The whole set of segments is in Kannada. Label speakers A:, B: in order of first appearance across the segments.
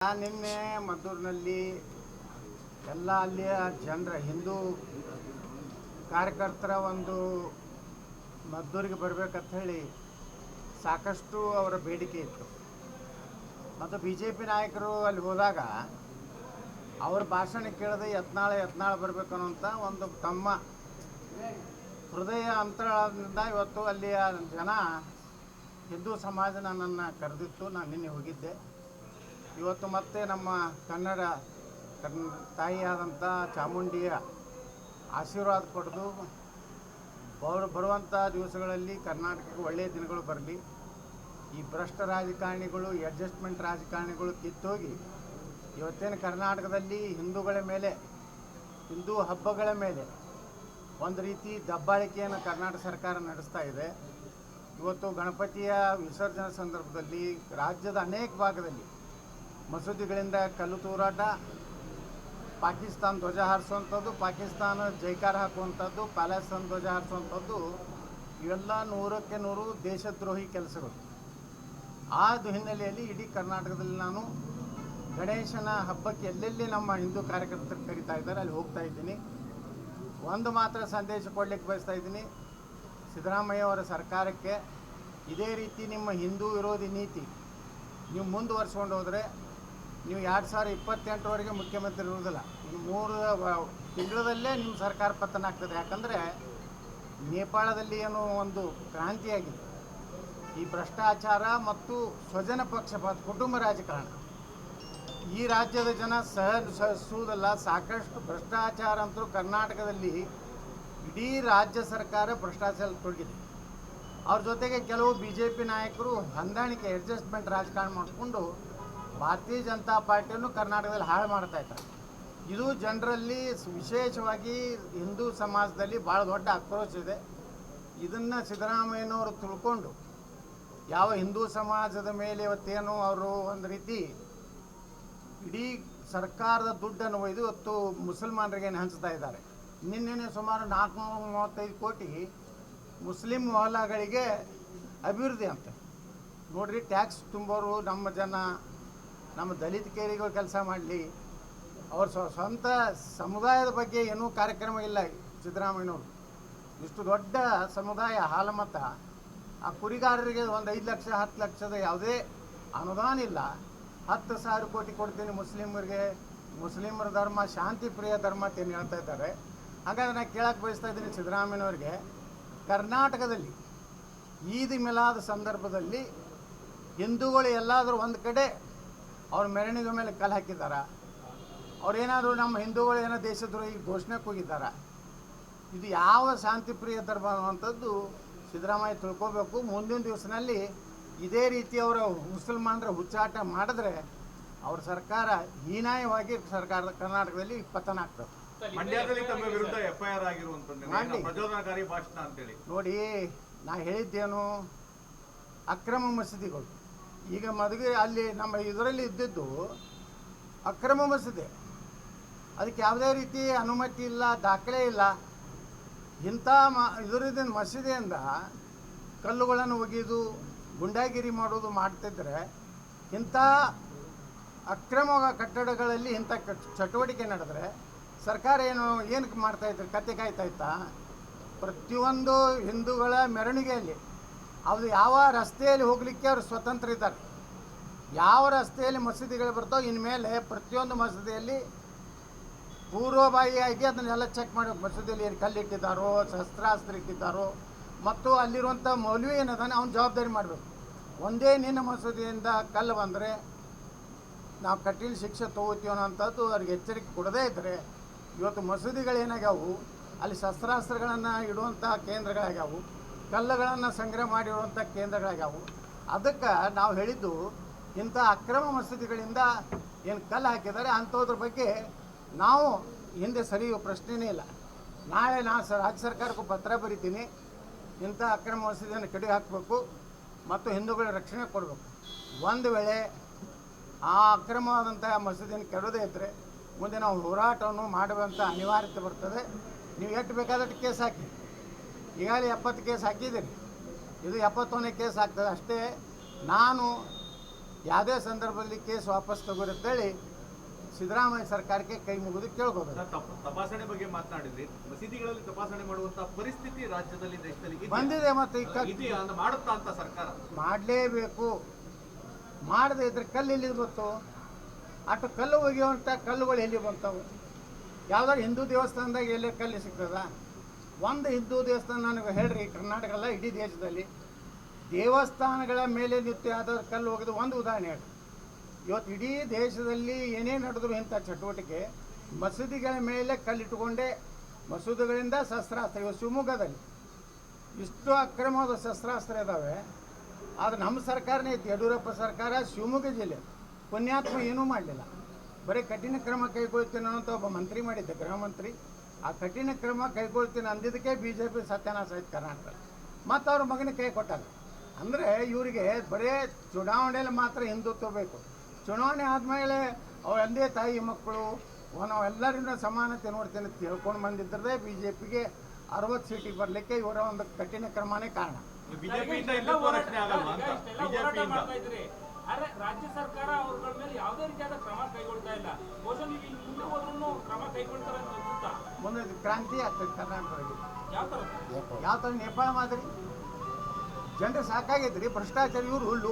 A: ನಿನ್ನೆ ಮದ್ದೂರಿನಲ್ಲಿ ಎಲ್ಲ ಅಲ್ಲಿಯ ಜನರ ಹಿಂದೂ ಕಾರ್ಯಕರ್ತರ ಒಂದು ಮದ್ದೂರಿಗೆ ಬರಬೇಕಂತ ಹೇಳಿ ಸಾಕಷ್ಟು ಅವರ ಬೇಡಿಕೆ ಇತ್ತು. ಮತ್ತು ಬಿ ಜೆ ಪಿ ನಾಯಕರು ಅಲ್ಲಿ ಹೋದಾಗ ಅವ್ರ ಭಾಷಣ ಕೇಳದೆ ಯತ್ನಾಳ ಬರಬೇಕು ಅನ್ನೋಂಥ ಒಂದು ತಮ್ಮ ಹೃದಯ ಅಂತರದಿಂದ ಇವತ್ತು ಅಲ್ಲಿಯ ಜನ ಹಿಂದೂ ಸಮಾಜ ನನ್ನನ್ನು ಕರೆದಿತ್ತು. ನಾನು ನಿನ್ನೆ ಹೋಗಿದ್ದೆ. ಇವತ್ತು ಮತ್ತೆ ನಮ್ಮ ಕನ್ನಡ ತಾಯಿಯಾದಂಥ ಚಾಮುಂಡಿಯ ಆಶೀರ್ವಾದ ಪಡೆದು ಬರುವಂಥ ದಿವಸಗಳಲ್ಲಿ ಕರ್ನಾಟಕಕ್ಕೆ ಒಳ್ಳೆಯ ದಿನಗಳು ಬರಲಿ. ಈ ಭ್ರಷ್ಟ ರಾಜಕಾರಣಿಗಳು, ಅಡ್ಜಸ್ಟ್ಮೆಂಟ್ ರಾಜಕಾರಣಿಗಳು ಕಿತ್ತೋಗಿ ಇವತ್ತೇನು ಕರ್ನಾಟಕದಲ್ಲಿ ಹಿಂದೂಗಳ ಮೇಲೆ, ಹಿಂದೂ ಹಬ್ಬಗಳ ಮೇಲೆ ಒಂದು ರೀತಿ ದಬ್ಬಾಳಿಕೆಯನ್ನು ಕರ್ನಾಟಕ ಸರ್ಕಾರ ನಡೆಸ್ತಾ ಇದೆ. ಇವತ್ತು ಗಣಪತಿಯ ವಿಸರ್ಜನೆ ಸಂದರ್ಭದಲ್ಲಿ ರಾಜ್ಯದ ಅನೇಕ ಭಾಗದಲ್ಲಿ ಮಸೂದಿಗಳಿಂದ ಕಲ್ಲು ತೂರಾಟ, ಪಾಕಿಸ್ತಾನ ಧ್ವಜ ಹಾರಿಸುವಂಥದ್ದು, ಪಾಕಿಸ್ತಾನ ಜೈಕಾರ ಹಾಕುವಂಥದ್ದು, ಪ್ಯಾಲೆಸ್ತೈನ್ ಧ್ವಜ ಹಾರಿಸುವಂಥದ್ದು, ಇವೆಲ್ಲ 100ಕ್ಕೆ 100 ದೇಶದ್ರೋಹಿ ಕೆಲಸಗಳು. ಆ ಹಿನ್ನೆಲೆಯಲ್ಲಿ ಇಡೀ ಕರ್ನಾಟಕದಲ್ಲಿ ನಾನು ಗಣೇಶನ ಹಬ್ಬಕ್ಕೆ ಎಲ್ಲೆಲ್ಲಿ ನಮ್ಮ ಹಿಂದೂ ಕಾರ್ಯಕರ್ತರು ಕರೀತಾ ಇದ್ದಾರೆ ಅಲ್ಲಿ ಹೋಗ್ತಾ ಇದ್ದೀನಿ. ಒಂದು ಮಾತ್ರ ಸಂದೇಶ ಕೊಡಲಿಕ್ಕೆ ಬಯಸ್ತಾ ಇದ್ದೀನಿ. ಸಿದ್ದರಾಮಯ್ಯ ಅವರ ಸರ್ಕಾರಕ್ಕೆ ಇದೇ ರೀತಿ ನಿಮ್ಮ ಹಿಂದೂ ವಿರೋಧಿ ನೀತಿ ನೀವು ಮುಂದುವರ್ಸ್ಕೊಂಡು ಹೋದರೆ ನೀವು 2028ವರೆಗೆ ಮುಖ್ಯಮಂತ್ರಿ ಇರುವುದಿಲ್ಲ. ಇನ್ನು 3 ತಿಂಗಳಲ್ಲೇ ನಿಮ್ಮ ಸರ್ಕಾರ ಪತನ ಆಗ್ತದೆ. ಯಾಕಂದರೆ ನೇಪಾಳದಲ್ಲಿ ಏನೋ ಒಂದು ಕ್ರಾಂತಿಯಾಗಿದೆ. ಈ ಭ್ರಷ್ಟಾಚಾರ ಮತ್ತು ಸ್ವಜನ ಪಕ್ಷಪಾತ, ಕುಟುಂಬ ರಾಜಕಾರಣ ಈ ರಾಜ್ಯದ ಜನ ಸಹಿಸುವುದಲ್ಲ. ಸಾಕಷ್ಟು ಭ್ರಷ್ಟಾಚಾರ ಅಂತೂ ಕರ್ನಾಟಕದಲ್ಲಿ ಇಡೀ ರಾಜ್ಯ ಸರ್ಕಾರ ಭ್ರಷ್ಟಾಚಾರ ತೊಡಗಿದೆ. ಅವ್ರ ಜೊತೆಗೆ ಕೆಲವು ಬಿ ಜೆ ಪಿ ನಾಯಕರು ಹೊಂದಾಣಿಕೆ, ಅಡ್ಜಸ್ಟ್ಮೆಂಟ್ ರಾಜಕಾರಣ ಮಾಡಿಕೊಂಡು ಭಾರತೀಯ ಜನತಾ ಪಾರ್ಟಿಯನ್ನು ಕರ್ನಾಟಕದಲ್ಲಿ ಹಾಳು ಮಾಡ್ತಾ ಇದ್ದಾರೆ. ಇದು ಜನರಲ್ಲಿ, ವಿಶೇಷವಾಗಿ ಹಿಂದೂ ಸಮಾಜದಲ್ಲಿ ಭಾಳ ದೊಡ್ಡ ಆಕ್ರೋಶ ಇದೆ. ಇದನ್ನು ಸಿದ್ದರಾಮಯ್ಯನವರು ತಿಳ್ಕೊಂಡು ಯಾವ ಹಿಂದೂ ಸಮಾಜದ ಮೇಲೆ ಇವತ್ತೇನು ಅವರು ಒಂದು ರೀತಿ ಇಡೀ ಸರ್ಕಾರದ ದುಡ್ಡನ್ನು ಒಯ್ದು ಇವತ್ತು ಮುಸಲ್ಮಾನರಿಗೆ ಹಂಚ್ತಾ ಇದ್ದಾರೆ. ನಿನ್ನೆ ಸುಮಾರು 435 ಕೋಟಿ ಮುಸ್ಲಿಂ ಮೊಹಲ್ಲಾಗಳಿಗೆ ಅಭಿವೃದ್ಧಿ ಅಂತ ನೋಡ್ರಿ. ಟ್ಯಾಕ್ಸ್ ತುಂಬೋರು ನಮ್ಮ ಜನ, ನಮ್ಮ ದಲಿತ ಕೇರಿಗಳು ಕೆಲಸ ಮಾಡಲಿ. ಅವ್ರ ಸ್ವಂತ ಸಮುದಾಯದ ಬಗ್ಗೆ ಏನೂ ಕಾರ್ಯಕ್ರಮ ಇಲ್ಲ ಸಿದ್ದರಾಮಯ್ಯನವರು. ಇಷ್ಟು ದೊಡ್ಡ ಸಮುದಾಯ ಹಾಲಮತ, ಆ ಕುರಿಗಾರರಿಗೆ ಒಂದು 5 ಲಕ್ಷ 10 ಲಕ್ಷದ ಯಾವುದೇ ಅನುದಾನ ಇಲ್ಲ. 10,000 ಕೋಟಿ ಕೊಡ್ತೀನಿ ಮುಸ್ಲಿಮರಿಗೆ. ಮುಸ್ಲಿಮರ ಧರ್ಮ ಶಾಂತಿ ಪ್ರಿಯ ಧರ್ಮ ಅಂತ ಏನು ಹೇಳ್ತಾ ಇದ್ದಾರೆ. ಹಾಗಾದ್ರೆ ನಾನು ಕೇಳಕ್ಕೆ ಬಯಸ್ತಾ ಇದ್ದೀನಿ ಸಿದ್ದರಾಮಯ್ಯನವ್ರಿಗೆ, ಕರ್ನಾಟಕದಲ್ಲಿ ಈದ್ ಮಿಲಾದ್ ಸಂದರ್ಭದಲ್ಲಿ ಹಿಂದೂಗಳು ಎಲ್ಲಾದರೂ ಒಂದು ಕಡೆ ಅವ್ರ ಮೆರವಣಿಗೆ ಮೇಲೆ ಕಲ್ಲು ಹಾಕಿದ್ದಾರ? ಅವ್ರೇನಾದರೂ ನಮ್ಮ ಹಿಂದೂಗಳು ಏನೋ ದೇಶದ್ರೋಹಿ ಘೋಷಣೆಗೆ ಹೋಗಿದ್ದಾರ? ಇದು ಯಾವ ಶಾಂತಿ ಪ್ರಿಯ ಧರ್ಮ ಅನ್ನುವಂಥದ್ದು ಸಿದ್ದರಾಮಯ್ಯ ತಿಳ್ಕೋಬೇಕು. ಮುಂದಿನ ದಿವಸದಲ್ಲಿ ಇದೇ ರೀತಿ ಅವರ ಮುಸಲ್ಮಾನರ ಹುಚ್ಚಾಟ ಮಾಡಿದ್ರೆ ಅವ್ರ ಸರ್ಕಾರ ಹೀನಾಯವಾಗಿ ಕರ್ನಾಟಕದಲ್ಲಿ ಪತನ ಆಗ್ತದೆ.
B: ಮಂಡ್ಯದಲ್ಲಿ ತಮ್ಮ ವಿರುದ್ಧ FIR ಆಗಿರುವಂತದ್ದು ಪ್ರಚೋದನಕಾರಿ ಭಾಷಣ ಅಂತೇಳಿ
A: ನೋಡಿ. ನಾ ಹೇಳಿದ್ದೇನು, ಅಕ್ರಮ ಮಸೀದಿಗಳು ಈಗ ಮದುವೆ ಅಲ್ಲಿ ನಮ್ಮ ಇದರಲ್ಲಿ ಇದ್ದಿದ್ದು ಅಕ್ರಮ ಮಸೀದಿ. ಅದಕ್ಕೆ ಯಾವುದೇ ರೀತಿ ಅನುಮತಿ ಇಲ್ಲ, ದಾಖಲೆ ಇಲ್ಲ. ಇಂಥ ಇದರಿಂದ ಮಸೀದಿಯಿಂದ ಕಲ್ಲುಗಳನ್ನು ಒಗೆದು ಗುಂಡಾಗಿರಿ ಮಾಡೋದು ಮಾಡ್ತಿದ್ರೆ, ಇಂಥ ಅಕ್ರಮ ಕಟ್ಟಡಗಳಲ್ಲಿ ಇಂಥ ಚಟುವಟಿಕೆ ನಡೆದ್ರೆ ಸರ್ಕಾರ ಏನಕ್ಕೆ ಮಾಡ್ತಾಯಿದ್ರು? ಕತ್ತೆ ಕಾಯ್ತಾ ಇತ್ತಾ? ಪ್ರತಿಯೊಂದು ಹಿಂದೂಗಳ ಮೆರವಣಿಗೆಯಲ್ಲಿ ಅದು ಯಾವ ರಸ್ತೆಯಲ್ಲಿ ಹೋಗಲಿಕ್ಕೆ ಅವರು ಸ್ವತಂತ್ರ ಇದ್ದಾರೆ. ಯಾವ ರಸ್ತೆಯಲ್ಲಿ ಮಸೀದಿಗಳು ಬರ್ತಾವೆ ಇನ್ಮೇಲೆ ಪ್ರತಿಯೊಂದು ಮಸೀದಿಯಲ್ಲಿ ಪೂರ್ವಭಾವಿಯಾಗಿ ಅದನ್ನೆಲ್ಲ ಚೆಕ್ ಮಾಡಬೇಕು. ಮಸೀದಿಯಲ್ಲಿ ಏನು ಕಲ್ಲಿಟ್ಟಿದ್ದಾರೋ, ಶಸ್ತ್ರಾಸ್ತ್ರ ಇಟ್ಟಿದ್ದಾರೋ, ಮತ್ತು ಅಲ್ಲಿರುವಂಥ ಮೌಲ್ವಿ ಏನದಾನೆ ಅವ್ನು ಜವಾಬ್ದಾರಿ ಮಾಡಬೇಕು. ಒಂದೇ ನಿನ್ನ ಮಸೂದಿಯಿಂದ ಕಲ್ಲು ಬಂದರೆ ನಾವು ಕಠಿಣ ಶಿಕ್ಷೆ ತೊಗೋತೀವಿ ಅನ್ನೋಂಥದ್ದು ಅವ್ರಿಗೆ ಎಚ್ಚರಿಕೆ ಕೊಡದೇ ಇದ್ದರೆ ಇವತ್ತು ಮಸೂದಿಗಳೇನಾಗ್ಯಾವು, ಅಲ್ಲಿ ಶಸ್ತ್ರಾಸ್ತ್ರಗಳನ್ನು ಇಡುವಂಥ ಕೇಂದ್ರಗಳಾಗ್ಯಾವು, ಕಲ್ಲುಗಳನ್ನು ಸಂಗ್ರಹ ಮಾಡಿರುವಂಥ ಕೇಂದ್ರಗಳಾಗ್ಯಾವು. ಅದಕ್ಕೆ ನಾವು ಹೇಳಿದ್ದು, ಇಂಥ ಅಕ್ರಮ ಮಸೂದಿಗಳಿಂದ ಏನು ಕಲ್ಲು ಹಾಕಿದ್ದಾರೆ ಅಂಥದ್ರ ಬಗ್ಗೆ ನಾವು ಹಿಂದೆ ಸರಿಯೋ ಪ್ರಶ್ನೆಯೇ ಇಲ್ಲ. ನಾಳೆ ರಾಜ್ಯ ಸರ್ಕಾರಕ್ಕೂ ಪತ್ರ ಬರಿತೀನಿ. ಇಂಥ ಅಕ್ರಮ ಮಸೂದಿಯನ್ನು ಕಡಿ ಹಾಕಬೇಕು ಮತ್ತು ಹಿಂದೂಗಳ ರಕ್ಷಣೆ ಕೊಡಬೇಕು. ಒಂದು ವೇಳೆ ಆ ಅಕ್ರಮವಾದಂಥ ಮಸೂದಿಯನ್ನು ಕೆಡೋದೇ ಇದ್ದರೆ ಮುಂದೆ ನಾವು ಹೋರಾಟವನ್ನು ಮಾಡುವಂಥ ಅನಿವಾರ್ಯತೆ ಬರ್ತದೆ. ನೀವು ಎಷ್ಟು ಬೇಕಾದಷ್ಟು ಕೇಸ್ ಹಾಕಿ, ಈಗಾಗಲೇ 70 ಕೇಸ್ ಹಾಕಿದ್ದೀರಿ, ಇದು 71ನೇ ಕೇಸ್ ಆಗ್ತದೆ ಅಷ್ಟೇ. ನಾನು ಯಾವುದೇ ಸಂದರ್ಭದಲ್ಲಿ ಕೇಸ್ ವಾಪಸ್ ತಗೋರುತ್ತೇಳಿ ಸಿದ್ದರಾಮಯ್ಯ ಸರ್ಕಾರಕ್ಕೆ ಕೈ ಮುಗಿದು ಕೇಳ್ಬೋದು.
B: ತಪಾಸಣೆ ಬಗ್ಗೆ ಮಾತನಾಡಿದ್ರಿ. ಮಸೀದಿಗಳಲ್ಲಿ ತಪಾಸಣೆ ಮಾಡುವಂತ ಪರಿಸ್ಥಿತಿ ರಾಜ್ಯದಲ್ಲಿ ದೇಶದಲ್ಲಿ
A: ಬಂದಿದೆ. ಮತ್ತೆ
B: ಮಾಡುತ್ತಾ ಅಂತ ಸರ್ಕಾರ
A: ಮಾಡಲೇಬೇಕು. ಮಾಡದೇ ಇದ್ರೆ ಕಲ್ಲು ಎಲ್ಲಿ ಬಂತು? ಅಷ್ಟು ಕಲ್ಲು ಒಗೆಯುವಂಥ ಕಲ್ಲುಗಳು ಎಲ್ಲಿ ಬಂತವು? ಯಾವ್ದಾದ್ರು ಹಿಂದೂ ದೇವಸ್ಥಾನದಾಗ ಎಲ್ಲಿ ಕಲ್ಲು ಸಿಗ್ತದ? ಒಂದು ಹಿಂದೂ ದೇವಸ್ಥಾನ ನನಗೆ ಹೇಳ್ರಿ, ಕರ್ನಾಟಕ ಅಲ್ಲ ಇಡೀ ದೇಶದಲ್ಲಿ ದೇವಸ್ಥಾನಗಳ ಮೇಲೆ ನಿತ್ಯ ಯಾವ್ದಾದ್ರು ಕಲ್ಲು ಹೋಗಿದ್ದು ಒಂದು ಉದಾಹರಣೆ ಹೇಳಿ. ಇವತ್ತು ಇಡೀ ದೇಶದಲ್ಲಿ ಏನೇ ನಡೆದ್ರು ಇಂಥ ಚಟುವಟಿಕೆ ಮಸೀದಿಗಳ ಮೇಲೆ ಕಲ್ಲಿಟ್ಟುಕೊಂಡೇ ಮಸೂದಿಗಳಿಂದ ಶಸ್ತ್ರಾಸ್ತ್ರ. ಇವತ್ತು ಶಿವಮೊಗ್ಗದಲ್ಲಿ ಇಷ್ಟು ಅಕ್ರಮವಾದ ಶಸ್ತ್ರಾಸ್ತ್ರ ಇದ್ದಾವೆ. ಆದರೆ ನಮ್ಮ ಸರ್ಕಾರನೇ ಇತ್ತು, ಯಡಿಯೂರಪ್ಪ ಸರ್ಕಾರ. ಶಿವಮೊಗ್ಗ ಜಿಲ್ಲೆ ಪುಣ್ಯಾತ್ಮ ಏನೂ ಮಾಡಲಿಲ್ಲ. ಬರೀ ಕಠಿಣ ಕ್ರಮ ಕೈಗೊಳ್ತೀನಿ ಅನ್ನೋಂಥ ಒಬ್ಬ ಮಂತ್ರಿ ಮಾಡಿದ್ದೆ, ಗೃಹ ಮಂತ್ರಿ. ಆ ಕಠಿಣ ಕ್ರಮ ಕೈಗೊಳ್ತೀನಿ ಅಂದಿದ್ದಕ್ಕೆ BJP ಸತ್ಯನಾಶ ಆಯ್ತು ಕರ್ನಾಟಕದಲ್ಲಿ. ಮತ್ತು ಅವ್ರ ಮಗನ ಕೈ ಕೊಟ್ಟಾರೆ. ಅಂದರೆ ಇವರಿಗೆ ಬರೀ ಚುನಾವಣೆಯಲ್ಲಿ ಮಾತ್ರ ಹಿಂದುತ್ವ ಬೇಕು. ಚುನಾವಣೆ ಆದಮೇಲೆ ಅವ್ರ ತಂದೆ ತಾಯಿ ಮಕ್ಕಳು ನಾವು ಎಲ್ಲರಿಂದ ಸಮಾನತೆ ನೋಡ್ತೇನೆ ಅಂತ ಹೇಳ್ಕೊಂಡು ಬಂದಿದ್ದರೆ BJPಗೆ 60 ಸೀಟಿಗೆ ಬರಲಿಕ್ಕೆ ಇವರ ಒಂದು ಕಠಿಣ ಕ್ರಮನೇ ಕಾರಣ.
C: ರಾಜ್ಯ ಸರ್ಕಾರ ಅವ್ರ ಮೇಲೆ ಯಾವುದೇ ರೀತಿಯಾದ ಕ್ರಮ ಕೈಗೊಳ್ತಾ ಇಲ್ಲ. ಮುಂದೆ ಹೋದ್ರೂ ಕ್ರಮ ಕೈಗೊಳ್ತಾರೆ ಅಂತ ಅನ್ಸುತ್ತಾ?
A: ಮುಂದೆ ಕ್ರಾಂತಿ ಆಗ್ತದೆ ಕರ್ನಾಟಕದಲ್ಲಿ.
C: ಯಾವ
A: ಥರ ನೇಪಾಳ ಮಾದರಿ ಜನರು ಸಾಕಾಗೈತ್ರಿ. ಭ್ರಷ್ಟಾಚಾರ. ಇವರು ಹುಲ್ಲು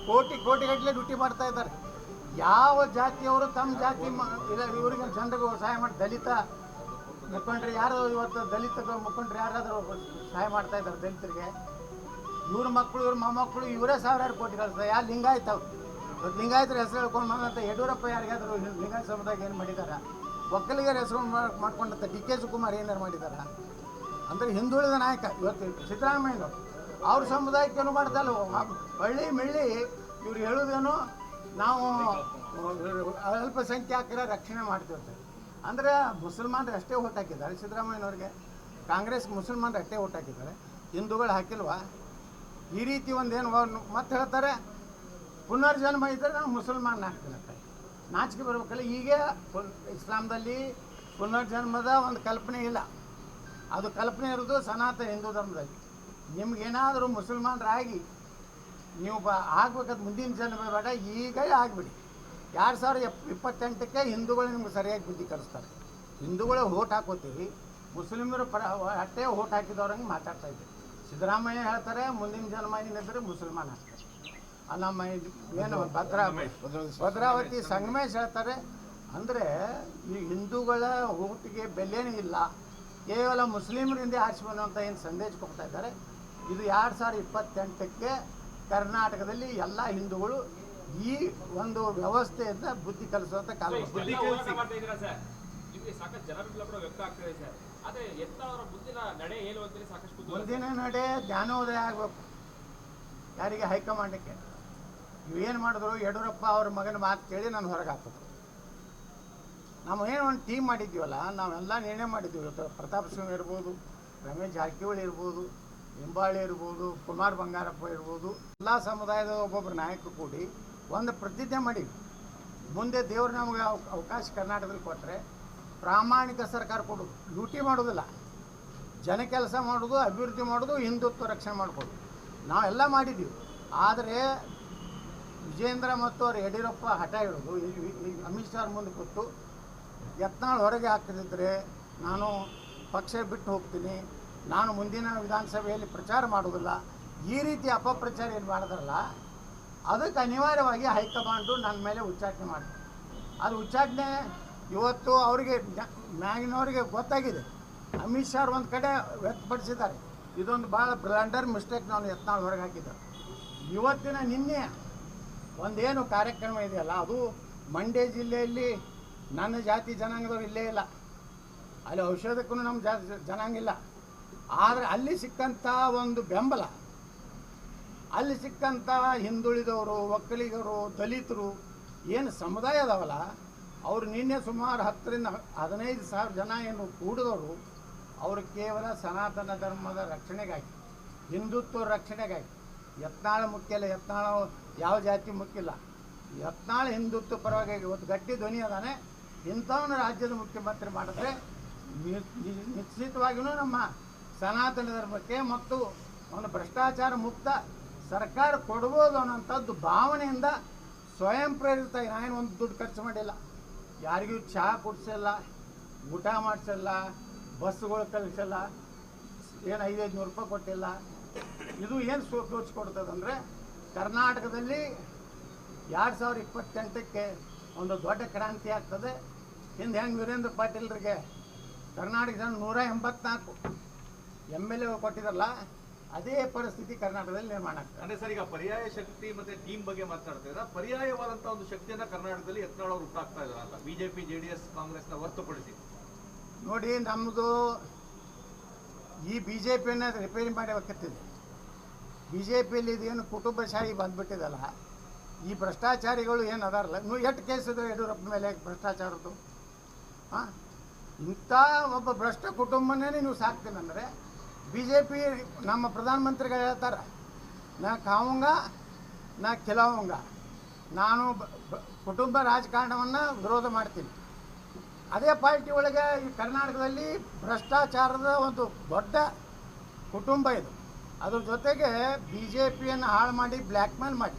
A: ಕೋಟಿಗಟ್ಟಲೆ ಡ್ಯೂಟಿ ಮಾಡ್ತಾ ಇದ್ದಾರೆ. ಯಾವ ಜಾತಿಯವರು ತಮ್ಮ ಜಾತಿ ಇಲ್ಲ ಇವರಿಗೆ ಜನರಿಗೆ ಸಹಾಯ ಮಾಡಿ ದಲಿತ ಮುಖಂಡರು ಯಾರು ಇವತ್ತು ದಲಿತ ಮುಖಂಡರು ಯಾರಾದರೂ ಸಹಾಯ ಮಾಡ್ತಾ ಇದ್ದಾರೆ ದಲಿತರಿಗೆ. ಇವ್ರ ಮಕ್ಕಳು ಇವ್ರ ಮೊಮ್ಮಕ್ಕಳು ಇವರೇ ಸಾವಿರಾರು ಕೋಟಿ ಕಳಿಸ್ತಾರೆ. ಯಾರು ಲಿಂಗಾಯತ ಇವತ್ತು ಲಿಂಗಾಯತರ ಹೆಸರು ಹೇಳ್ಕೊಂಡು ಬಂದಂಥ ಯಡಿಯೂರಪ್ಪ ಯಾರಿಗಾದರೂ ಲಿಂಗಾಯತ ಸಮುದಾಯ ಏನು ಮಾಡಿದ್ದಾರೆ? ಒಕ್ಕಲಿಗರ ಹೆಸರು ಮಾಡ್ಕೊಂಡಂಥ DK ಶಿವಕುಮಾರ್ ಏನಾರು ಮಾಡಿದ್ದಾರೆ? ಅಂದರೆ ಹಿಂದುಳಿದ ನಾಯಕ ಇವತ್ತು ಸಿದ್ದರಾಮಯ್ಯನವರು ಅವ್ರ ಸಮುದಾಯಕ್ಕೇನು ಮಾಡ್ತಲ್ಲ. ಹಳ್ಳಿ ಮೆಳ್ಳಿ ಇವ್ರು ಹೇಳೋದೇನು ನಾವು ಅಲ್ಪಸಂಖ್ಯಾತರ ರಕ್ಷಣೆ ಮಾಡ್ತಿರ್ತಾರೆ. ಅಂದರೆ ಮುಸಲ್ಮಾನರು ಅಷ್ಟೇ ಓಟ್ ಹಾಕಿದ್ದಾರೆ ಸಿದ್ದರಾಮಯ್ಯನವ್ರಿಗೆ. ಕಾಂಗ್ರೆಸ್ ಮುಸಲ್ಮಾನರು ಅಷ್ಟೇ ಓಟ್ ಹಾಕಿದ್ದಾರೆ, ಹಿಂದೂಗಳು ಹಾಕಿಲ್ವಾ? ಈ ರೀತಿ ಒಂದೇನು ಮತ್ತೆ ಹೇಳ್ತಾರೆ ಪುನರ್ಜನ್ಮ ಇದ್ದರೆ ನಾವು ಮುಸಲ್ಮಾನ ಹಾಕ್ತೀನಿ ಅಂತ. ನಾಚಿಕೆ ಬರ್ಬೇಕಲ್ಲ. ಈಗ ಇಸ್ಲಾಂದಲ್ಲಿ ಪುನರ್ಜನ್ಮದ ಒಂದು ಕಲ್ಪನೆ ಇಲ್ಲ. ಅದು ಕಲ್ಪನೆ ಇರೋದು ಸನಾತನ ಹಿಂದೂ ಧರ್ಮದಲ್ಲಿ. ನಿಮ್ಗೇನಾದರೂ ಮುಸಲ್ಮಾನರಾಗಿ ನೀವು ಆಗ್ಬೇಕಾದ ಮುಂದಿನ ಜನ್ಮ ಬೇಡ, ಈಗ ಆಗಿಬಿಡಿ. 2028ಕ್ಕೆ ಹಿಂದೂಗಳು ನಿಮ್ಗೆ ಸರಿಯಾಗಿ ಬುದ್ಧಿ ಕಲಿಸ್ತಾರೆ. ಹಿಂದೂಗಳು ಓಟ್ ಹಾಕೋತೀವಿ, ಮುಸ್ಲಿಮರು ಅಷ್ಟೇ ಓಟ್ ಹಾಕಿದವ್ರಂಗೆ ಮಾತಾಡ್ತಾ ಇದ್ದೀವಿ. ಸಿದ್ದರಾಮಯ್ಯ ಹೇಳ್ತಾರೆ ಮುಂದಿನ ಜನ್ಮ ಏನಿದ್ರೆ ಮುಸಲ್ಮಾನ ಆಗ್ತಾರೆ. ನಮ್ಮ ಏನು ಭದ್ರಾವತಿ ಸಂಗಮೇಶ್ ಹೇಳ್ತಾರೆ. ಅಂದರೆ ಈ ಹಿಂದೂಗಳ ಓಟಿಗೆ ಬೆಲೆನೇ ಇಲ್ಲ, ಕೇವಲ ಮುಸ್ಲಿಮರಿಂದ ಆರಿಸಿ ಬಂದಂಥ ಏನು ಸಂದೇಶ ಕೊಡ್ತಾ ಇದ್ದಾರೆ. ಇದು 2028ಕ್ಕೆ ಕರ್ನಾಟಕದಲ್ಲಿ ಎಲ್ಲ ಹಿಂದೂಗಳು ಈ ಒಂದು ವ್ಯವಸ್ಥೆಯಿಂದ ಬುದ್ಧಿ ಕಲಿಸುವಂಥ ಕಾಲ. ಮುಂದಿನ ನಡೆ ಜ್ಞಾನೋದಯ ಆಗಬೇಕು ಯಾರಿಗೆ? ಹೈಕಮಾಂಡಕ್ಕೆ. ಇವೇನು ಮಾಡಿದ್ರು ಯಡಿಯೂರಪ್ಪ ಅವ್ರ ಮಗನ ಮಾತು ಕೇಳಿ ನಾನು ಹೊರಗೆ ಹಾಕೋದು. ನಾವು ಏನು ಒಂದು ಟೀಮ್ ಮಾಡಿದ್ದೀವಲ್ಲ, ನಾವೆಲ್ಲ ನಿರ್ಣಯ ಮಾಡಿದ್ದೀವಿ. ಪ್ರತಾಪ್ ಸಿಂಹ ಇರ್ಬೋದು, ರಮೇಶ್ ಜಾರಕಿಹೊಳಿ ಇರ್ಬೋದು, ನಿಂಬಾಳಿ ಇರ್ಬೋದು, ಕುಮಾರ್ ಬಂಗಾರಪ್ಪ ಇರ್ಬೋದು, ಎಲ್ಲ ಸಮುದಾಯದ ಒಬ್ಬೊಬ್ಬರು ನಾಯಕರು ಕೂಡಿ ಒಂದು ಪ್ರತಿಜ್ಞೆ ಮಾಡೀವಿ. ಮುಂದೆ ದೇವರು ನಮಗೆ ಅವಕಾಶ ಕರ್ನಾಟಕದಲ್ಲಿ ಕೊಟ್ಟರೆ ಪ್ರಾಮಾಣಿಕ ಸರ್ಕಾರ ಕೊಡೋದು, ಲೂಟಿ ಮಾಡೋದಿಲ್ಲ, ಜನ ಕೆಲಸ ಮಾಡೋದು, ಅಭಿವೃದ್ಧಿ ಮಾಡೋದು, ಹಿಂದುತ್ವ ರಕ್ಷಣೆ ಮಾಡ್ಕೊಳ್ಳೋದು. ನಾವೆಲ್ಲ ಮಾಡಿದ್ದೀವಿ. ಆದರೆ ವಿಜೇಂದ್ರ ಮತ್ತು ಅವ್ರು ಯಡಿಯೂರಪ್ಪ ಹಠ ಇಡೋದು, ಅಮಿತ್ ಶಾ ಮುಂದೆ ಕೂತು ಯತ್ನಾಳ್ ಹೊರಗೆ ಹಾಕಿದ್ರೆ ನಾನು ಪಕ್ಷ ಬಿಟ್ಟು ಹೋಗ್ತೀನಿ, ನಾನು ಮುಂದಿನ ವಿಧಾನಸಭೆಯಲ್ಲಿ ಪ್ರಚಾರ ಮಾಡೋದಿಲ್ಲ, ಈ ರೀತಿ ಅಪಪ್ರಚಾರ ಏನು ಮಾಡಿದ್ರಲ್ಲ, ಅದಕ್ಕೆ ಅನಿವಾರ್ಯವಾಗಿ ಹೈಕಮಾಂಡು ನನ್ನ ಮೇಲೆ ಉಚ್ಚಾಟನೆ ಮಾಡ್ತಾರೆ. ಅದು ಉಚ್ಚಾಟನೆ ಇವತ್ತು ಅವರಿಗೆ ಮ್ಯಾಗಿನವರಿಗೆ ಗೊತ್ತಾಗಿದೆ. ಅಮಿತ್ ಶಾ ಒಂದು ಕಡೆ ವ್ಯಕ್ತಪಡಿಸಿದ್ದಾರೆ, ಇದೊಂದು ಭಾಳ ಬ್ಲಂಡರ್ ಮಿಸ್ಟೇಕ್ ನಾನು ಯತ್ನಾಳ್ ಹೊರಗೆ ಹಾಕಿದ್ದಾರೆ. ಇವತ್ತಿನ ನಿನ್ನೆ ಒಂದೇನು ಕಾರ್ಯಕ್ರಮ ಇದೆಯಲ್ಲ, ಅದು ಮಂಡ್ಯ ಜಿಲ್ಲೆಯಲ್ಲಿ ನನ್ನ ಜಾತಿ ಜನಾಂಗದವ್ರು ಇಲ್ಲೇ ಇಲ್ಲ, ಅಲ್ಲಿ ಔಷಧಕ್ಕೂ ನಮ್ಮ ಜನಾಂಗ ಇಲ್ಲ. ಆದರೆ ಅಲ್ಲಿ ಸಿಕ್ಕಂಥ ಒಂದು ಬೆಂಬಲ, ಅಲ್ಲಿ ಸಿಕ್ಕಂಥ ಹಿಂದುಳಿದವರು, ಒಕ್ಕಲಿಗರು, ದಲಿತರು ಏನು ಸಮುದಾಯ ಅದಾವಲ್ಲ, ಅವರು ನಿನ್ನೆ ಸುಮಾರು 10ರಿಂದ 15,000 ಜನ ಏನು ಕೂಡಿದವರು, ಅವರು ಕೇವಲ ಸನಾತನ ಧರ್ಮದ ರಕ್ಷಣೆಗಾಗಿ, ಹಿಂದುತ್ವ ರಕ್ಷಣೆಗಾಗಿ. ಯತ್ನಾಳ ಮುಖ್ಯ ಇಲ್ಲ, ಯತ್ನಾಳ ಯಾವ ಜಾತಿ ಮುಖ್ಯ ಇಲ್ಲ, ಯತ್ನಾಳ ಹಿಂದುತ್ವ ಪರವಾಗಿ ಇವತ್ತು ಗಟ್ಟಿ ಧ್ವನಿ ಅದಾನೆ. ಇಂಥವನ್ನ ರಾಜ್ಯದ ಮುಖ್ಯಮಂತ್ರಿ ಮಾಡಿದ್ರೆ ನಿಶ್ಚಿತವಾಗಿಯೂ ನಮ್ಮ ಸನಾತನ ಧರ್ಮಕ್ಕೆ ಮತ್ತು ಒಂದು ಭ್ರಷ್ಟಾಚಾರ ಮುಕ್ತ ಸರ್ಕಾರ ಕೊಡ್ಬೋದು ಅನ್ನೋಂಥದ್ದು ಭಾವನೆಯಿಂದ ಸ್ವಯಂ ಪ್ರೇರಿತ. ನಾನೇನು ಒಂದು ದುಡ್ಡು ಖರ್ಚು ಮಾಡಿಲ್ಲ, ಯಾರಿಗೂ ಚಹಾ ಕೊಡಿಸಿಲ್ಲ, ಊಟ ಮಾಡಿಸಲ್ಲ, ಬಸ್ಸುಗಳು ಕಳಿಸಲ್ಲ, ಏನು 500 ರೂಪಾಯಿ ಕೊಟ್ಟಿಲ್ಲ. ಇದು ಏನು ತೋರಿಸ್ಕೊಡ್ತದಂದರೆ ಕರ್ನಾಟಕದಲ್ಲಿ 2028ಕ್ಕೆ ಒಂದು ದೊಡ್ಡ ಕ್ರಾಂತಿ ಆಗ್ತದೆ. ಹಿಂದೆ ಹೆಂಗೆ ವೀರೇಂದ್ರ ಪಾಟೀಲ್ರಿಗೆ ಕರ್ನಾಟಕ ಜನ 184 MLA ಕೊಟ್ಟಿದ್ರಲ್ಲ, ಅದೇ ಪರಿಸ್ಥಿತಿ ಕರ್ನಾಟಕದಲ್ಲಿ ನಿರ್ಮಾಣ ಆಗ್ತದೆ.
B: ಅಂದ್ರೆ ಸರ್, ಈಗ ಪರ್ಯಾಯ ಶಕ್ತಿ ಮತ್ತೆ ಟೀಮ್ ಬಗ್ಗೆ ಮಾತನಾಡ್ತಿದ್ರೆ ಪರ್ಯಾಯವಾದಂತ ಒಂದು ಶಕ್ತಿಯನ್ನ ಕರ್ನಾಟಕದಲ್ಲಿ ಯತ್ನಾಳ್ ಅವರು ಹುಟ್ಟಾಕ್ತಾ ಇದ್ದಾರೆ ಅಂತ ಬಿಜೆಪಿ JDS ಕಾಂಗ್ರೆಸ್ನ ಹೊರತುಪಡಿಸಿ.
A: ನೋಡಿ, ನಮ್ಮದು ಈ BJPಯನ್ನು ರಿಪೇರಿ ಮಾಡಿ ಬೇಕತ್ತಿದೆ. BJPಯಲ್ಲಿ ಇದೇನು ಕುಟುಂಬಶಾಹಿ ಬಂದ್ಬಿಟ್ಟಿದಲ್ಲ, ಈ ಭ್ರಷ್ಟಾಚಾರಿಗಳು ಏನು ಅದಾರಲ್ಲ, ನೀವು ಎಷ್ಟು ಕೇಸ್ ಇದೆ ಯಡಿಯೂರಪ್ಪ ಮೇಲೆ ಭ್ರಷ್ಟಾಚಾರದ್ದು? ಹಾಂ, ಇಂಥ ಒಬ್ಬ ಭ್ರಷ್ಟ ಕುಟುಂಬನೇ ನೀವು ಸಾಕ್ತೀನಂದರೆ BJP ನಮ್ಮ ಪ್ರಧಾನಮಂತ್ರಿಗಳು ಹೇಳ್ತಾರೆ, ನಾ ಖಾವುಂಗ ನಾ ಖಿಲಾವುಂಗ, ನಾನು ಕುಟುಂಬ ರಾಜಕಾರಣವನ್ನು ವಿರೋಧ ಮಾಡ್ತೀನಿ. ಅದೇ ಪಾರ್ಟಿ ಒಳಗೆ ಈ ಕರ್ನಾಟಕದಲ್ಲಿ ಭ್ರಷ್ಟಾಚಾರದ ಒಂದು ದೊಡ್ಡ ಕುಟುಂಬ ಇದು. ಅದ್ರ ಜೊತೆಗೆ BJPಯನ್ನು ಹಾಳು ಮಾಡಿ ಬ್ಲ್ಯಾಕ್ ಮೇಲ್ ಮಾಡಿ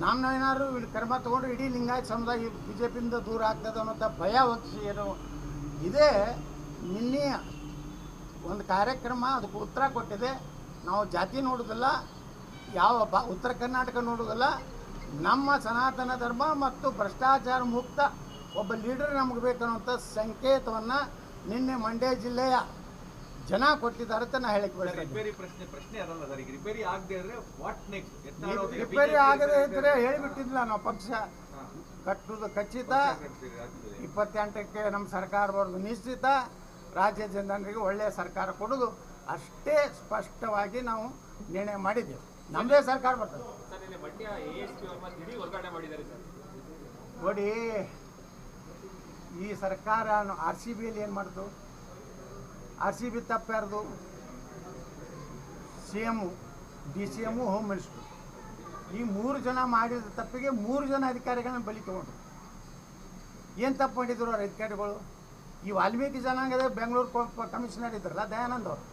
A: ನಾನು ಏನಾದ್ರು ಇಲ್ಲಿ ಕ್ರಮ ತೊಗೊಂಡು ಇಡೀ ಲಿಂಗಾಯತ ಸಮುದಾಯ BJPಯಿಂದ ದೂರ ಆಗ್ತದೆ ಅನ್ನೋಂಥ ಭಯ ಹೊತ್ತಿಸಿ ಏನು ಇದೇ ನಿನ್ನೆಯ ಒಂದು ಕಾರ್ಯಕ್ರಮ ಅದಕ್ಕೆ ಉತ್ತರ ಕೊಟ್ಟಿದೆ. ನಾವು ಜಾತಿ ನೋಡೋದಿಲ್ಲ, ಯಾವ ಉತ್ತರ ಕರ್ನಾಟಕ ನೋಡೋದಿಲ್ಲ, ನಮ್ಮ ಸನಾತನ ಧರ್ಮ ಮತ್ತು ಭ್ರಷ್ಟಾಚಾರ ಮುಕ್ತ ಒಬ್ಬ ಲೀಡರ್ ನಮಗೆ ಬೇಕನ್ನುವಂಥ ಸಂಕೇತವನ್ನು ನಿನ್ನೆ ಮಂಡ್ಯ ಜಿಲ್ಲೆಯ ಜನ ಕೊಟ್ಟಿದ್ದಾರೆ ಅಂತ ನಾ ಹೇಳಿಕೆ
B: ರಿಪೇರಿ ಪ್ರಶ್ನೆ ಅದಲ್ಲ ಸರ್. ಈಗ ರಿಪೇರಿ ಆಗದೆ ಇದ್ರೆ ವಾಟ್ ನೆಕ್ಸ್ಟ್?
A: ರಿಪೇರಿ ಆಗದೆ ಇದ್ರೆ ಹೇಳಿಬಿಟ್ಟಿದ್ದಿಲ್ಲ ನಾವು, ಪಕ್ಷ ಕಟ್ಟುವುದು ಖಚಿತ, 28ಕ್ಕೆ ನಮ್ಮ ಸರ್ಕಾರ ಬರೋದು ನಿಶ್ಚಿತ, ರಾಜ್ಯ ಜನರಿಗೆ ಒಳ್ಳೆಯ ಸರ್ಕಾರ ಕೊಡೋದು ಅಷ್ಟೇ ಸ್ಪಷ್ಟವಾಗಿ ನಾವು ನಿರ್ಣಯ ಮಾಡಿದ್ದೇವೆ. ನಮ್ಮದೇ ಸರ್ಕಾರ ಬರ್ತದೆ. ನೋಡಿ, ಈ ಸರ್ಕಾರ RCBಯಲ್ಲಿ ಏನು ಮಾಡ್ತು? RCB ತಪ್ಪು ಯಾರ್ದು? CM, DCM, home minister. ಈ 3 ಜನ ಮಾಡಿದ ತಪ್ಪಿಗೆ 3 ಜನ ಅಧಿಕಾರಿಗಳನ್ನ ಬಲಿ ತೊಗೊಂಡ್ರು. ಏನು ತಪ್ಪು ಮಾಡಿದ್ರು ಅವ್ರ ಅಧಿಕಾರಿಗಳು? ಈ ವಾಲ್ಮೀಕಿ ಜನಾಂಗದ ಬೆಂಗಳೂರು ಕಮಿಷನರ್ ಇದ್ರಲ್ಲ ದಯಾನಂದ್ ಅವರು,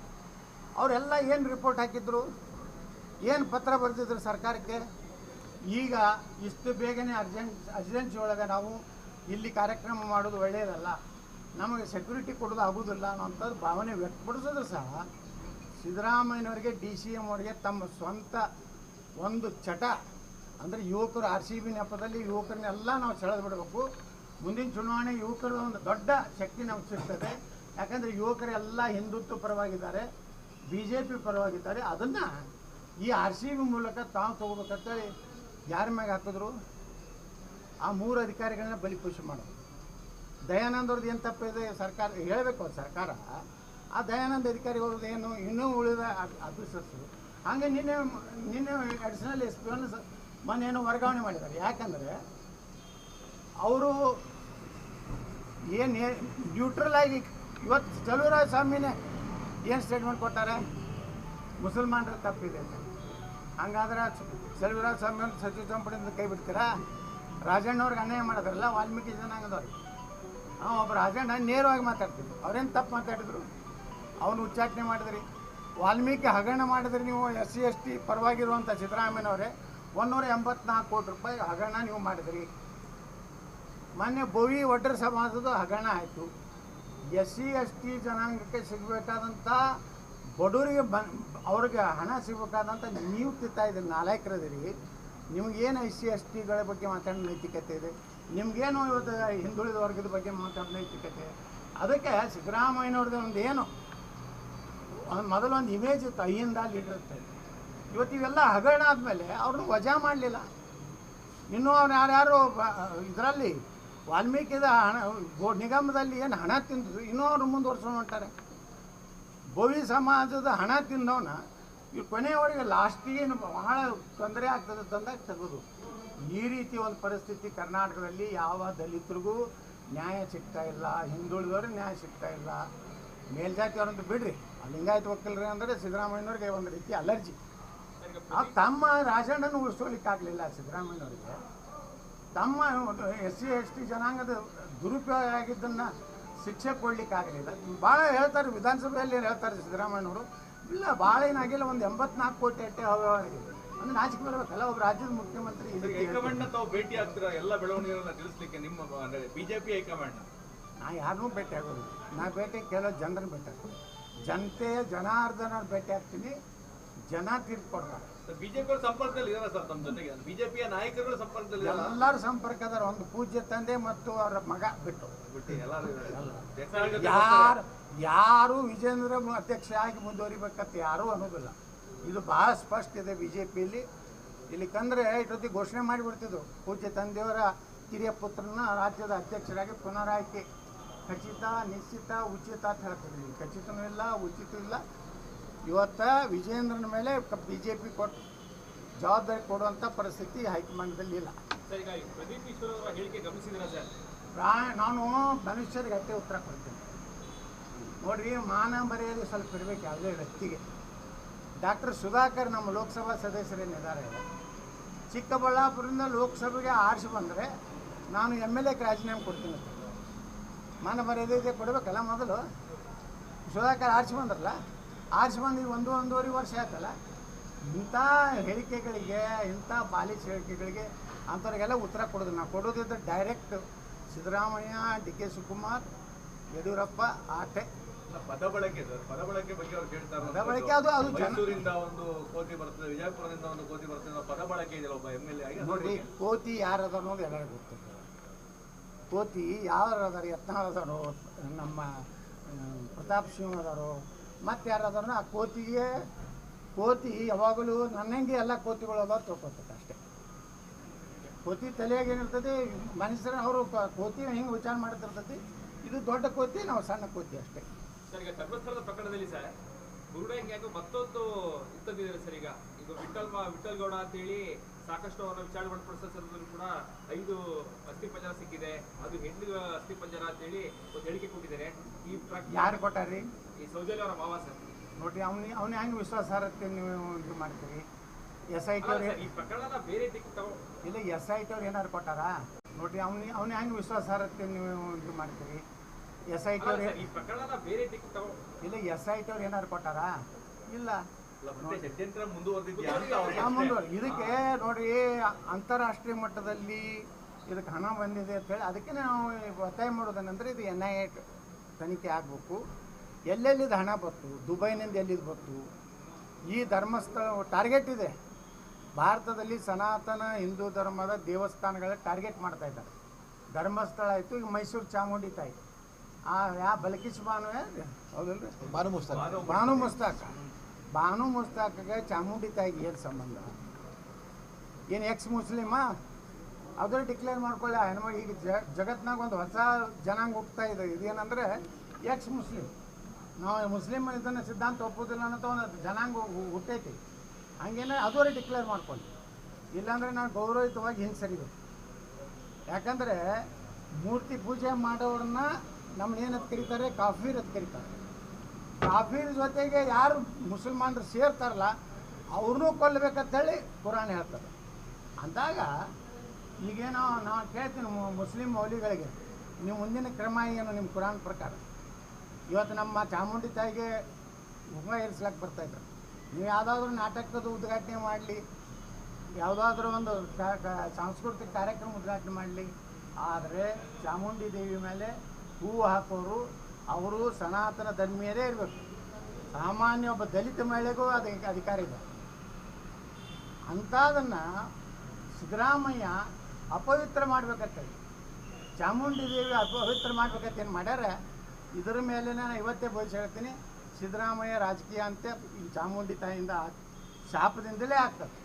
A: ಅವರೆಲ್ಲ ಏನು ರಿಪೋರ್ಟ್ ಹಾಕಿದ್ರು, ಏನು ಪತ್ರ ಬರೆದಿದ್ರು ಸರ್ಕಾರಕ್ಕೆ? ಈಗ ಇಷ್ಟು ಬೇಗನೆ ಅರ್ಜೆನ್ಸಿ ಒಳಗೆ ನಾವು ಇಲ್ಲಿ ಕಾರ್ಯಕ್ರಮ ಮಾಡೋದು ಒಳ್ಳೆಯದಲ್ಲ, ನಮಗೆ ಸೆಕ್ಯೂರಿಟಿ ಕೊಡೋದು ಆಗೋದಿಲ್ಲ ಅನ್ನೋಂಥದ್ದು ಭಾವನೆ ವ್ಯಕ್ತಪಡಿಸಿದ್ರು ಸಹ ಸಿದ್ದರಾಮಯ್ಯನವರಿಗೆ DCM ಅವರಿಗೆ ತಮ್ಮ ಸ್ವಂತ ಒಂದು ಚಟ ಅಂದರೆ ಯುವಕರು RCB ನೆಪದಲ್ಲಿ ಯುವಕರನ್ನೆಲ್ಲ ನಾವು ಸೆಳೆದು ಬಿಡಬೇಕು. ಮುಂದಿನ ಚುನಾವಣೆ ಯುವಕರ ಒಂದು ದೊಡ್ಡ ಶಕ್ತಿ ನಮ್ಗೆ ಸಿಗ್ತದೆ. ಯಾಕಂದರೆ ಯುವಕರೆಲ್ಲ ಹಿಂದುತ್ವ ಪರವಾಗಿದ್ದಾರೆ, BJP ಪರವಾಗಿದ್ದಾರೆ. ಅದನ್ನು ಈ RCB ಮೂಲಕ ತಾವು ತೊಗೋಬೇಕಂತೇಳಿ ಯಾರ ಮ್ಯಾಗ ಹಾಕಿದ್ರು? ಆ 3 ಅಧಿಕಾರಿಗಳನ್ನ ಬಲಿಪೋಷ ಮಾಡೋದು. ದಯಾನಂದ್ ಅವ್ರದ್ದು ಏನು ತಪ್ಪಿದೆ? ಸರ್ಕಾರ ಹೇಳಬೇಕು. ಅವ್ರ ಸರ್ಕಾರ ಆ ದಯಾನಂದ್ ಅಧಿಕಾರಿಗಳದ್ದು ಏನು ಇನ್ನೂ ಉಳಿದ ಆಫೀಸರ್ಸು ಹಾಗೆ ನಿನ್ನೆ ಅಡಿಷನಲ್ SP ಮೊನ್ನೇನು ವರ್ಗಾವಣೆ ಮಾಡಿದ್ದಾರೆ. ಯಾಕಂದರೆ ಅವರು ಏನು ನ್ಯೂಟ್ರಲ್ ಆಗಿ ಇವತ್ತು ಚಲುವರಾಯ ಸ್ವಾಮಿನೇ ಏನು ಸ್ಟೇಟ್ಮೆಂಟ್ ಕೊಟ್ಟಾರೆ? ಮುಸಲ್ಮಾನರ ತಪ್ಪಿದೆ ಅಂತ. ಹಂಗಾದ್ರೆ ಚಲುವರಾಯ ಸ್ವಾಮಿ ಸಚಿವ ಸಂಪುಟದಿಂದ ಕೈ ಬಿಡ್ತೀರಾ? ರಾಜಣ್ಣವ್ರಿಗೆ ಅನ್ಯಾಯ ಮಾಡಿದ್ರಲ್ಲ ವಾಲ್ಮೀಕಿ ಜನಾಂಗದವ್ರಿಗೆ. ಒಬ್ಬ ರಾಜಣ್ಣ ನೇರವಾಗಿ ಮಾತಾಡ್ತಿದ್ರು. ಅವ್ರೇನು ತಪ್ಪು ಮಾತಾಡಿದ್ರು? ಅವನು ಉಚ್ಚಾಟನೆ ಮಾಡಿದ್ರಿ. ವಾಲ್ಮೀಕಿ ಹಗರಣ ಮಾಡಿದ್ರಿ ನೀವು. SC ST ಪರವಾಗಿರುವಂಥ ಸಿದ್ದರಾಮಯ್ಯನವರೇ 184 ಕೋಟಿ ರೂಪಾಯಿ ಹಗರಣ ನೀವು ಮಾಡಿದ್ರಿ. ಮೊನ್ನೆ ಬೋವಿ ಒಡ್ಡರ ಸಮಾಜದ ಹಗರಣ ಆಯಿತು. SC ST ಜನಾಂಗಕ್ಕೆ ಸಿಗಬೇಕಾದಂಥ ಬಡವರಿಗೆ ಅವ್ರಿಗೆ ಹಣ ಸಿಗಬೇಕಾದಂಥ ನೀವು ತಿಂತಾ ಇದ್ದೀರಿ. ನಾಲಾಯಕರದಿರಿ. ನಿಮಗೇನು SC STಗಳ ಬಗ್ಗೆ ಮಾತಾಡೋ ನೈತಿಕತೆ ಇದೆ? ನಿಮಗೇನು ಇವತ್ತು ಹಿಂದುಳಿದ ವರ್ಗದ ಬಗ್ಗೆ ಮಾತಾಡೋ ನೈತಿಕತೆ? ಅದಕ್ಕೆ ಸಿದ್ದರಾಮಯ್ಯನವ್ರದ್ದು ಒಂದು ಏನು ಮೊದಲೊಂದು ಇಮೇಜ್ ಇತ್ತು, ಅಯ್ಯಿಂದ ಲೀಡರ್ ಇರ್ತಾರೆ. ಇವತ್ತು ಇವೆಲ್ಲ ಹಗರಣ ಆದಮೇಲೆ ಅವ್ರನ್ನ ವಜಾ ಮಾಡಲಿಲ್ಲ. ಇನ್ನೂ ಅವ್ರು ಯಾರ್ಯಾರು ಇದರಲ್ಲಿ ವಾಲ್ಮೀಕಿದ ಹಣ ನಿಗಮದಲ್ಲಿ ಏನು ಹಣ ತಿಂದಿದ್ರು ಇನ್ನೂ ಅವ್ರು ಮುಂದುವರ್ಸ್ಕೊಂಡು ಹೊಂಟಾರೆ. ಬೋವಿ ಸಮಾಜದ ಹಣ ತಿಂದವನ ಇವ್ರು ಕೊನೆಯವರೆಗೆ ಲಾಸ್ಟಿಗೆ ಬಹಳ ತೊಂದರೆ ಆಗ್ತದೆ ತಂದಾಗ ತೆಗೆದು. ಈ ರೀತಿ ಒಂದು ಪರಿಸ್ಥಿತಿ ಕರ್ನಾಟಕದಲ್ಲಿ ಯಾವ ದಲಿತರಿಗೂ ನ್ಯಾಯ ಸಿಗ್ತಾ ಇಲ್ಲ, ಹಿಂದುಳಿದವ್ರಿಗೆ ನ್ಯಾಯ ಸಿಗ್ತಾ ಇಲ್ಲ. ಮೇಲ್ಜಾತಿಯವ್ರಂತ ಬಿಡ್ರಿ, ಲಿಂಗಾಯತ ವಕೀಲರು ಅಂದರೆ ಸಿದ್ದರಾಮಯ್ಯನವ್ರಿಗೆ ಒಂದು ರೀತಿ ಅಲರ್ಜಿ. ತಮ್ಮ ರಾಜಣ್ಣನ ಉಳಿಸ್ಕೊಳ್ಳಿಕ್ಕಾಗಲಿಲ್ಲ ಸಿದ್ದರಾಮಯ್ಯನವರಿಗೆ. ತಮ್ಮ SC ST ಜನಾಂಗದ ದುರುಪಯೋಗ ಆಗಿದ್ದನ್ನು ಶಿಕ್ಷೆ ಕೊಡಲಿಕ್ಕಾಗಲಿಲ್ಲ. ಭಾಳ ಹೇಳ್ತಾರೆ, ವಿಧಾನಸಭೆಯಲ್ಲಿ ಹೇಳ್ತಾರೆ ಸಿದ್ದರಾಮಯ್ಯನವರು. ಇಲ್ಲ, ಭಾಳ ಏನಾಗಿಲ್ಲ, ಒಂದು 84 ಕೋಟಿ ಅಟ್ಟೆ ಅವ್ಯವಹಾರ ಅಂದ್ರೆ ನಾಚಿಕೆ ಬರಬೇಕಲ್ಲ ಒಬ್ಬ ರಾಜ್ಯದ ಮುಖ್ಯಮಂತ್ರಿ ಈ ರೀತಿ ಹೇಳ್ತಾರೆ.
B: ಹೈಕಮಾಂಡ್ ತಾವು ಭೇಟಿ ಆಗ್ತೀರಾ ಎಲ್ಲ ಬೆಳವಣಿಗೆಗಳನ್ನ ತಿಳಿಸ್ಲಿಕ್ಕೆ ನಿಮ್ಮ ಬಿಜೆಪಿ ಹೈಕಮಾಂಡ್?
A: ನಾ ಯಾರನ್ನೂ ಭೇಟಿ ಆಗೋದು, ನಾ ಭೇಟಿ ಕೆಲವು ಜನರನ್ನು ಭೇಟಿ ಆಗ್ತೀನಿ, ಜನತೆಯ ಜನಾರ್ದನ ಭೇಟಿ ಆಗ್ತೀನಿ, ಜನ ತೀರ್ಪು ಕೊಡ್ತಾರೆ.
B: ಬಿಜೆಪಿ ಅವ್ರ ಸಂಪರ್ಕದಲ್ಲಿ ಇದಾರ ಸರ್ ತಮ್ಮ ಜೊತೆಗೆ? ಬಿಜೆಪಿಯ ನಾಯಕರುಗಳ ಸಂಪರ್ಕದಲ್ಲಿ
A: ಎಲ್ಲರೂ ಸಂಪರ್ಕದಾರ, ಒಂದು ಪೂಜ್ಯ ತಂದೆ ಮತ್ತು ಅವರ ಮಗ ಬಿಟ್ಟು ಯಾರು ವಿಜೇಂದ್ರ ಅಧ್ಯಕ್ಷ ಆಗಿ ಮುಂದುವರಿಬೇಕಂತ ಯಾರೂ ಅನ್ನೋದಿಲ್ಲ. ಇದು ಭಾಳ ಸ್ಪಷ್ಟ ಇದೆ ಬಿ ಜೆ ಪಿಯಲ್ಲಿ. ಇಲ್ಲಿ ಕಂದ್ರೆ ಇಷ್ಟೊತ್ತಿಗೆ ಘೋಷಣೆ ಮಾಡಿಬಿಡ್ತಿದ್ರು, ಪೂಜ್ಯ ತಂದೆಯವರ ಕಿರಿಯ ಪುತ್ರನ ರಾಜ್ಯದ ಅಧ್ಯಕ್ಷರಾಗಿ ಪುನರಾಯ್ಕೆ ಖಚಿತ, ನಿಶ್ಚಿತ, ಉಚಿತ ಅಂತ ಹೇಳ್ತಿದ್ವಿ. ಖಚಿತನೂ ಇಲ್ಲ, ಉಚಿತ ಇಲ್ಲ. ಇವತ್ತು ವಿಜೇಂದ್ರನ ಮೇಲೆ ಬಿ ಜೆ ಪಿ ಕೊಟ್ಟು ಜವಾಬ್ದಾರಿ ಕೊಡುವಂಥ ಪರಿಸ್ಥಿತಿ ಹೈಕಮಾಂಡದಲ್ಲಿ ಇಲ್ಲ.
C: ಸರ್, ಈಗ ಪ್ರದೀಪ್ ಈಶ್ವರ್ ಅವರ ಹೇಳಿಕೆ ಗಮನಿಸಿದ್ರ ಸರ್?
A: ನಾನು ಮನುಷ್ಯರಿಗೆ ಅಷ್ಟೇ ಉತ್ತರ ಕೊಡ್ತೀನಿ. ನೋಡ್ರಿ, ಮಾನ ಮರ್ಯಾದೆ ಸ್ವಲ್ಪ ಇರಬೇಕು ಯಾವುದೇ ವ್ಯಕ್ತಿಗೆ. ಡಾಕ್ಟರ್ ಸುಧಾಕರ್ ನಮ್ಮ ಲೋಕಸಭಾ ಸದಸ್ಯರೇನಿದ್ದಾರೆ, ಚಿಕ್ಕಬಳ್ಳಾಪುರದಿಂದ ಲೋಕಸಭೆಗೆ ಆರಿಸಿ ಬಂದರೆ ನಾನು MLA ರಾಜೀನಾಮೆ ಕೊಡ್ತೀನಿ. ಮಾನ ಮರ್ಯಾದೆ ಕೊಡಬೇಕಲ್ಲ. ಮೊದಲು ಸುಧಾಕರ್ ಆರಿಸಿ ಬಂದ್ರಲ್ಲ, ಆರಿಸಿ ಬಂದು ಒಂದೂವರೆ ವರ್ಷ ಆಯ್ತಲ್ಲ. ಇಂಥ ಹೇಳಿಕೆಗಳಿಗೆ, ಇಂಥ ಬಾಲಿಶ್ ಹೇಳಿಕೆಗಳಿಗೆ ಅಂಥವ್ರಿಗೆಲ್ಲ ಉತ್ತರ ಕೊಡೋದು. ನಾವು ಕೊಡೋದಿದ್ರೆ ಡೈರೆಕ್ಟ್ ಸಿದ್ದರಾಮಯ್ಯ, DK ಶಿವಕುಮಾರ್, ಯಡಿಯೂರಪ್ಪ ಆಟೆ.
B: ಪದ ಬಳಕೆ ಸರ್, ಪದ ಬಳಕೆ ಬಗ್ಗೆ ಅವ್ರು ಕೇಳ್ತಾರೆ.
A: ಪದ ಬಳಕೆ ಅದು
B: ಮೈಸೂರಿಂದ ಒಂದು ಕೋತಿ ಬರ್ತದೆ, ವಿಜಯಪುರದಿಂದ ಒಂದು ಕೋತಿ ಬರ್ತದೆ, ಪದ ಬಳಕೆ ಇದೆಯಲ್ಲ ಒಬ್ಬ MLA ಆಗಿ.
A: ನೋಡ್ರಿ, ಕೋತಿ ಯಾರದ ಅನ್ನೋದು ಎಲ್ಲರಿಗೂ ಗೊತ್ತಿರ್ತದೆ. ಕೋತಿ ಯಾರು ಅದಾರ, ಯತ್ನಾಳ್ ಅದಾರೋ, ನಮ್ಮ ಪ್ರತಾಪ್ ಸಿಂಹ ಅದಾರೋ, ಮತ್ತು ಯಾರು ಅದಾರೋ. ಆ ಕೋತಿ ಯಾವಾಗಲೂ ನನ್ನಂಗೆ ಎಲ್ಲ ಕೋತಿಗಳು ಅದಾವ ತಿಳ್ಕೊತೈತೆ ಅಷ್ಟೇ. ಕೋತಿ ತಲೆಯಾಗಿ ಏನಿರ್ತದೆ, ಮನುಷ್ಯರ ಅವರು ಕೋತಿ ಹೆಂಗೆ ವಿಚಾರ ಮಾಡ್ತಿರ್ತೈತಿ. ಇದು ದೊಡ್ಡ ಕೋತಿ, ನಾವು ಸಣ್ಣ ಕೋತಿ ಅಷ್ಟೇ.
C: ಸರ್, ಈಗ ಧರ್ಮಸ್ಥಳದ ಪ್ರಕರಣದಲ್ಲಿ ಸರ್ ಗುರುಡಂಗೆ ಯಾಕೋ ಮತ್ತೊಂದು ಇತ್ತದಿದ್ದಾರೆ ಸರ್. ಈಗ ವಿಠಲ್ ಗೌಡ ಅಂತೇಳಿ ಸಾಕಷ್ಟು ಅವರ ವಿಚಾರಣೆ ಮಾಡಿಕೊಳ್ಳೋ ಸಂದರ್ಭದಲ್ಲಿ ಕೂಡ 5 ಅಸ್ಥಿ ಪಂಜರ ಸಿಕ್ಕಿದೆ, ಅದು ಹೆಣ್ಣು ಅಸ್ಥಿ ಪಂಜರ ಅಂತೇಳಿ ಒಂದು ಹೇಳಿಕೆ ಕೊಟ್ಟಿದ್ದಾರೆ. ಈ
A: ಯಾರು ಕೊಟ್ಟಾರ್ರಿ?
C: ಈ ಸೌಜನ್ಯ ಅವರ ಮಾವ ಸರ್.
A: ನೋಡ್ರಿ, ಅವನ ಹೆಂಗೆ ವಿಶ್ವಾಸಾರ್ಹತೆ ನೀವು ಇದು ಮಾಡ್ತೀರಿ? SIT ಅವ್ರು
C: ಈ ಪ್ರಕರಣನ ಬೇರೆ
A: ಇಲ್ಲ, SIT ಅವ್ರು ಏನಾರು ಕೊಟ್ಟಾರಾ? ನೋಡ್ರಿ, ಅವನ ಹೆಂಗೆ ವಿಶ್ವಾಸಾರ್ಹತೆ ನೀವು ಇದು ಮಾಡ್ತೀರಿ? SIT ಅವ್ರು
C: ಈ ಪ್ರಕರಣನ ಬೇರೆ
A: ಇಲ್ಲ, SIT ಅವ್ರು ಏನಾರು ಕೊಟ್ಟಾರಾ? ಇಲ್ಲ. ಇದಕ್ಕೆ ನೋಡ್ರಿ, ಅಂತಾರಾಷ್ಟ್ರೀಯ ಮಟ್ಟದಲ್ಲಿ ಇದಕ್ಕೆ ಹಣ ಬಂದಿದೆ ಅಂತ ಹೇಳಿ ಅದಕ್ಕೆ ನಾವು ಒತ್ತಾಯ ಮಾಡೋದೇನೆಂದರೆ ಇದು NIA ತನಿಖೆ ಆಗಬೇಕು. ಎಲ್ಲೆಲ್ಲಿದು ಹಣ ಬಂತು, ದುಬೈನಿಂದ ಎಲ್ಲಿದು ಬಂತು, ಈ ಧರ್ಮಸ್ಥಳ ಟಾರ್ಗೆಟ್ ಇದೆ. ಭಾರತದಲ್ಲಿ ಸನಾತನ ಹಿಂದೂ ಧರ್ಮದ ದೇವಸ್ಥಾನಗಳ ಟಾರ್ಗೆಟ್ ಮಾಡ್ತಾ ಇದ್ದಾರೆ. ಧರ್ಮಸ್ಥಳ ಆಯಿತು, ಈಗ ಮೈಸೂರು ಚಾಮುಂಡಿ ತಾಯಿ, ಯಾವ ಬಲಕೀಶ್ ಬಾನುವೆ ಹೌದಲ್ರಿ, ಬಾನು ಮುಸ್ತಾಕ್ಗೆ ಚಾಮುಂಡಿ ತಾಯಿಗೆ ಏನು ಸಂಬಂಧ? ಏನು ಎಕ್ಸ್ ಮುಸ್ಲಿಮಾ? ಅದ್ರ ಡಿಕ್ಲೇರ್ ಮಾಡ್ಕೊಳ್ಳಿ. ಹೆಣ್ಮಕ್ಳು ಈಗ ಜಗತ್ನಾಗ ಒಂದು ಹೊಸ ಜನಾಂಗ ಹುಟ್ತಾ ಇದೆ. ಇದೇನಂದರೆ ಎಕ್ಸ್ ಮುಸ್ಲಿಮ್. ನಾವು ಮುಸ್ಲಿಮ್ ಇದನ್ನು ಸಿದ್ಧಾಂತ ಒಪ್ಪೋದಿಲ್ಲ ಅನ್ನೋ ಒಂದು ಜನಾಂಗ ಹುಟ್ಟೈತಿ. ಹಂಗೇನೆ ಅದವರೇ ಡಿಕ್ಲೇರ್ ಮಾಡ್ಕೊಳ್ಳಿ. ಇಲ್ಲಾಂದರೆ ನಾನು ಗೌರವಯುತವಾಗಿ ಹಿಂಸರಿಬೇಕು. ಯಾಕಂದರೆ ಮೂರ್ತಿ ಪೂಜೆ ಮಾಡೋರನ್ನ ನಮ್ಮನ್ನೇನಂತ ಕರೀತಾರೆ? ಕಾಫೀರ್ ಅಂತ ಕರೀತಾರೆ. ಕಾಫೀರ್ ಜೊತೆಗೆ ಯಾರು ಮುಸಲ್ಮಾನರು ಸೇರ್ತಾರಲ್ಲ ಅವ್ರನ್ನೂ ಕೊಲ್ಲಬೇಕಂತೇಳಿ ಕುರಾನ್ ಹೇಳ್ತಾರೆ. ಅಂದಾಗ ಈಗೇನೋ ನಾನು ಕೇಳ್ತೀನಿ ಮುಸ್ಲಿಂ ಮೌಲಿಗಳಿಗೆ, ನೀವು ಮುಂದಿನ ಕ್ರಮ ಏನು ನಿಮ್ಮ ಕುರಾನ್ ಪ್ರಕಾರ? ಇವತ್ತು ನಮ್ಮ ಚಾಮುಂಡಿ ತಾಯಿಗೆ ಉಂಗ ಏರಿಸ್ಲಾಕೆ ಬರ್ತಾಯಿದ್ರು. ನೀವು ಯಾವುದಾದ್ರೂ ನಾಟಕದ ಉದ್ಘಾಟನೆ ಮಾಡಲಿ, ಯಾವುದಾದ್ರೂ ಒಂದು ಸಾಂಸ್ಕೃತಿಕ ಕಾರ್ಯಕ್ರಮ ಉದ್ಘಾಟನೆ ಮಾಡಲಿ, ಆದರೆ ಚಾಮುಂಡಿ ದೇವಿ ಮೇಲೆ ಹೂವು ಹಾಕೋರು ಅವರು ಸನಾತನ ಧರ್ಮೀಯರೇ ಇರಬೇಕು. ಸಾಮಾನ್ಯ ಒಬ್ಬ ದಲಿತ ಮಹಿಳೆಗೂ ಅದಕ್ಕೆ ಅಧಿಕಾರ ಇದೆ. ಅಂಥದನ್ನು ಸಿದ್ದರಾಮಯ್ಯ ಅಪವಿತ್ರ ಮಾಡ್ಬೇಕಂತೇಳಿ, ಚಾಮುಂಡಿ ದೇವಿ ಅಪವಿತ್ರ ಮಾಡ್ಬೇಕಂತ ಏನು ಮಾಡ್ಯಾರ? ಇದರ ಮೇಲೆ ನಾನು ಇವತ್ತೇ ಭವಿಷ್ಯ ಹೇಳ್ತೀನಿ, ಸಿದ್ದರಾಮಯ್ಯ ರಾಜಕೀಯ ಅಂತ ಈ ಚಾಮುಂಡಿ ತಾಯಿಯಿಂದ ಶಾಪದಿಂದಲೇ ಆಗ್ತದೆ.